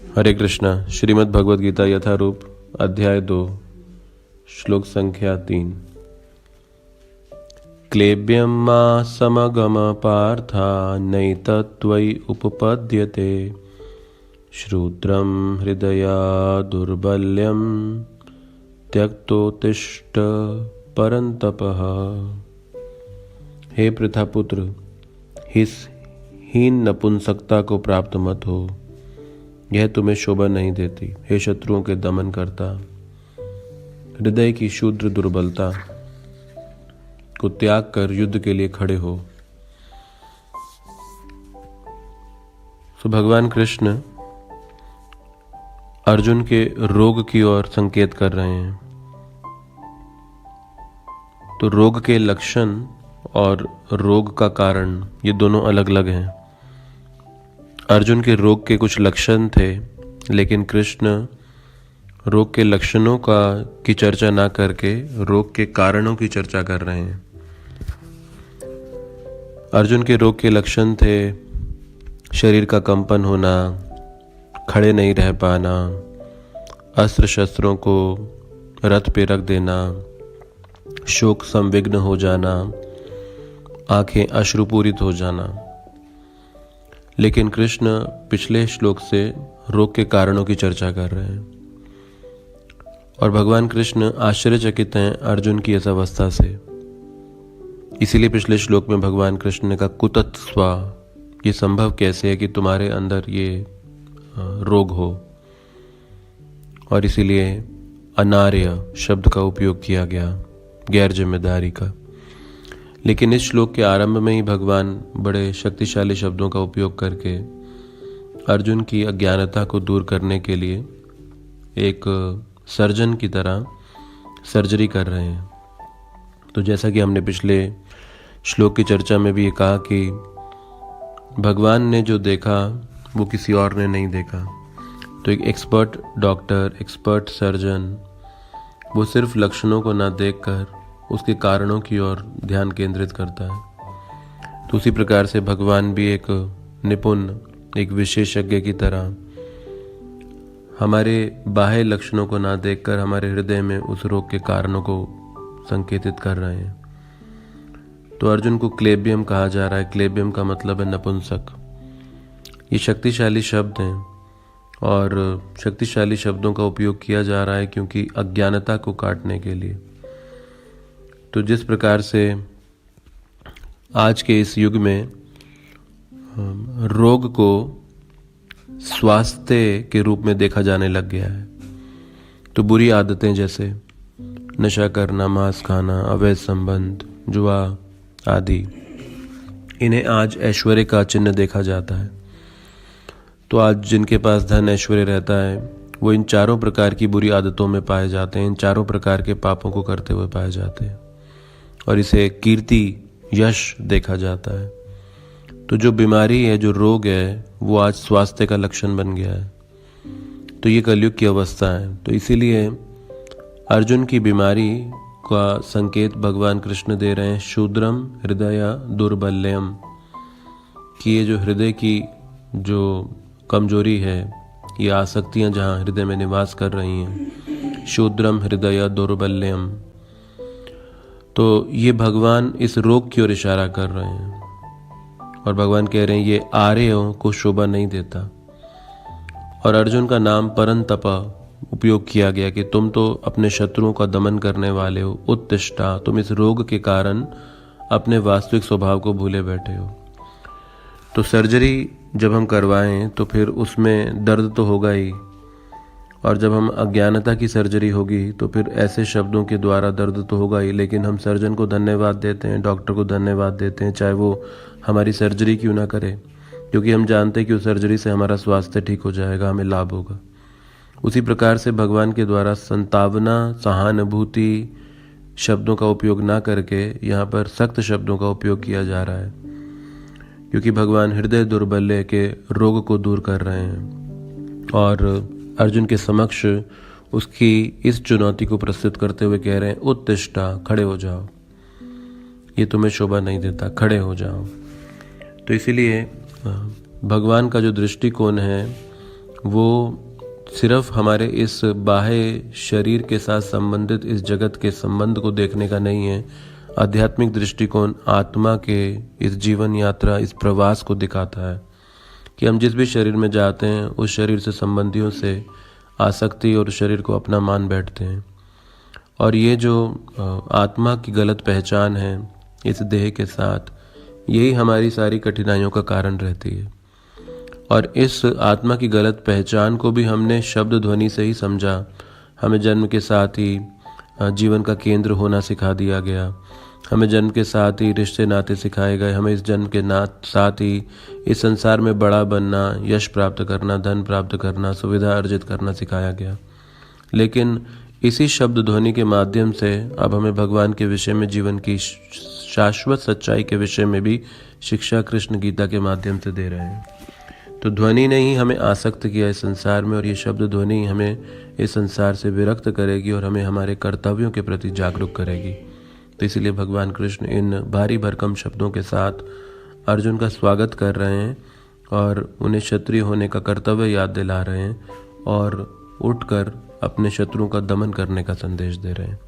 हरे कृष्णा। श्रीमद् भगवद गीता यथारूप अध्याय 2 श्लोक संख्या 3। क्लेब्यं मा समगम पार्था नैतत्त्वयि उपपद्यते श्रोत्रं हृदया दुर्बल्यं त्यक्तोत्तिष्ठ परन्तपः। हे पृथापुत्र, इस हीन नपुंसकता को प्राप्त मत हो, यह तुम्हें शोभा नहीं देती। हे शत्रुओं के दमन करता, हृदय की शूद्र दुर्बलता को त्याग कर युद्ध के लिए खड़े हो। भगवान कृष्ण अर्जुन के रोग की ओर संकेत कर रहे हैं। तो रोग के लक्षण और रोग का कारण ये दोनों अलग अलग हैं। अर्जुन के रोग के कुछ लक्षण थे, लेकिन कृष्ण रोग के लक्षणों की चर्चा ना करके रोग के कारणों की चर्चा कर रहे हैं। अर्जुन के रोग के लक्षण थे शरीर का कंपन होना, खड़े नहीं रह पाना, अस्त्र शस्त्रों को रथ पे रख देना, शोक संविग्न हो जाना, आंखें अश्रुपूरित हो जाना। लेकिन कृष्ण पिछले श्लोक से रोग के कारणों की चर्चा कर रहे हैं और भगवान कृष्ण आश्चर्यचकित हैं अर्जुन की इस अवस्था से। इसीलिए पिछले श्लोक में भगवान कृष्ण ने कहा, कुतत स्वा, ये संभव कैसे है कि तुम्हारे अंदर ये रोग हो। और इसीलिए अनार्य शब्द का उपयोग किया गया, गैर जिम्मेदारी का। लेकिन इस श्लोक के आरंभ में ही भगवान बड़े शक्तिशाली शब्दों का उपयोग करके अर्जुन की अज्ञानता को दूर करने के लिए एक सर्जन की तरह सर्जरी कर रहे हैं। तो जैसा कि हमने पिछले श्लोक की चर्चा में भी ये कहा कि भगवान ने जो देखा वो किसी और ने नहीं देखा। तो एक एक्सपर्ट डॉक्टर, एक्सपर्ट सर्जन, वो सिर्फ लक्षणों को ना देखकर उसके कारणों की ओर ध्यान केंद्रित करता है। तो उसी प्रकार से भगवान भी एक निपुण, एक विशेषज्ञ की तरह हमारे बाह्य लक्षणों को ना देखकर हमारे हृदय में उस रोग के कारणों को संकेतित कर रहे हैं। तो अर्जुन को क्लेब्यम कहा जा रहा है। क्लेब्यम का मतलब है नपुंसक। ये शक्तिशाली शब्द हैं और शक्तिशाली शब्दों का उपयोग किया जा रहा है क्योंकि अज्ञानता को काटने के लिए। तो जिस प्रकार से आज के इस युग में रोग को स्वास्थ्य के रूप में देखा जाने लग गया है, तो बुरी आदतें जैसे नशा करना, मांस खाना, अवैध संबंध, जुआ आदि, इन्हें आज ऐश्वर्य का चिन्ह देखा जाता है। तो आज जिनके पास धन ऐश्वर्य रहता है वो इन चारों प्रकार की बुरी आदतों में पाए जाते हैं, इन चारों प्रकार के पापों को करते हुए पाए जाते हैं और इसे कीर्ति, यश देखा जाता है। तो जो बीमारी है, जो रोग है, वो आज स्वास्थ्य का लक्षण बन गया है। तो ये कलयुग की अवस्था है। तो इसीलिए अर्जुन की बीमारी का संकेत भगवान कृष्ण दे रहे हैं, शूद्रम हृदय दुर्बल्यम, कि ये जो हृदय की जो कमजोरी है, ये आसक्तियां जहाँ हृदय में निवास कर रही हैं, शूद्रम हृदय दुर्बल्यम। तो ये भगवान इस रोग की ओर इशारा कर रहे हैं और भगवान कह रहे हैं ये आर्यों को शोभा नहीं देता। और अर्जुन का नाम परंतपा उपयोग किया गया कि तुम तो अपने शत्रुओं का दमन करने वाले हो। उत्तिष्ठा, तुम इस रोग के कारण अपने वास्तविक स्वभाव को भूले बैठे हो। तो सर्जरी जब हम करवाएं तो फिर उसमें दर्द तो होगा ही, और जब हम अज्ञानता की सर्जरी होगी तो फिर ऐसे शब्दों के द्वारा दर्द तो होगा ही। लेकिन हम सर्जन को धन्यवाद देते हैं, डॉक्टर को धन्यवाद देते हैं, चाहे वो हमारी सर्जरी क्यों ना करे, क्योंकि हम जानते हैं कि उस सर्जरी से हमारा स्वास्थ्य ठीक हो जाएगा, हमें लाभ होगा। उसी प्रकार से भगवान के द्वारा संतावना, सहानुभूति शब्दों का उपयोग ना करके यहाँ पर सख्त शब्दों का उपयोग किया जा रहा है, क्योंकि भगवान हृदय दुर्बल्य के रोग को दूर कर रहे हैं। और अर्जुन के समक्ष उसकी इस चुनौती को प्रस्तुत करते हुए कह रहे हैं, उत्तिष्ठा, खड़े हो जाओ, ये तुम्हें शोभा नहीं देता, खड़े हो जाओ। तो इसीलिए भगवान का जो दृष्टिकोण है वो सिर्फ हमारे इस बाह्य शरीर के साथ संबंधित इस जगत के संबंध को देखने का नहीं है। आध्यात्मिक दृष्टिकोण आत्मा के इस जीवन यात्रा, इस प्रवास को दिखाता है कि हम जिस भी शरीर में जाते हैं उस शरीर से संबंधियों से आसक्ति और शरीर को अपना मान बैठते हैं। और ये जो आत्मा की गलत पहचान है इस देह के साथ, यही हमारी सारी कठिनाइयों का कारण रहती है। और इस आत्मा की गलत पहचान को भी हमने शब्द ध्वनि से ही समझा। हमें जन्म के साथ ही जीवन का केंद्र होना सिखा दिया गया। हमें जन्म के साथ ही रिश्ते नाते सिखाए गए। हमें इस जन्म के साथ ही इस संसार में बड़ा बनना, यश प्राप्त करना, धन प्राप्त करना, सुविधा अर्जित करना सिखाया गया। लेकिन इसी शब्द ध्वनि के माध्यम से अब हमें भगवान के विषय में, जीवन की शाश्वत सच्चाई के विषय में भी शिक्षा कृष्ण गीता के माध्यम से दे रहे हैं। तो ध्वनि ने ही हमें आसक्त किया इस संसार में, और ये शब्द ध्वनि हमें इस संसार से विरक्त करेगी और हमें हमारे कर्तव्यों के प्रति जागरूक करेगी। तो इसलिए भगवान कृष्ण इन भारी भरकम शब्दों के साथ अर्जुन का स्वागत कर रहे हैं और उन्हें क्षत्रिय होने का कर्तव्य याद दिला रहे हैं और उठकर अपने शत्रुओं का दमन करने का संदेश दे रहे हैं।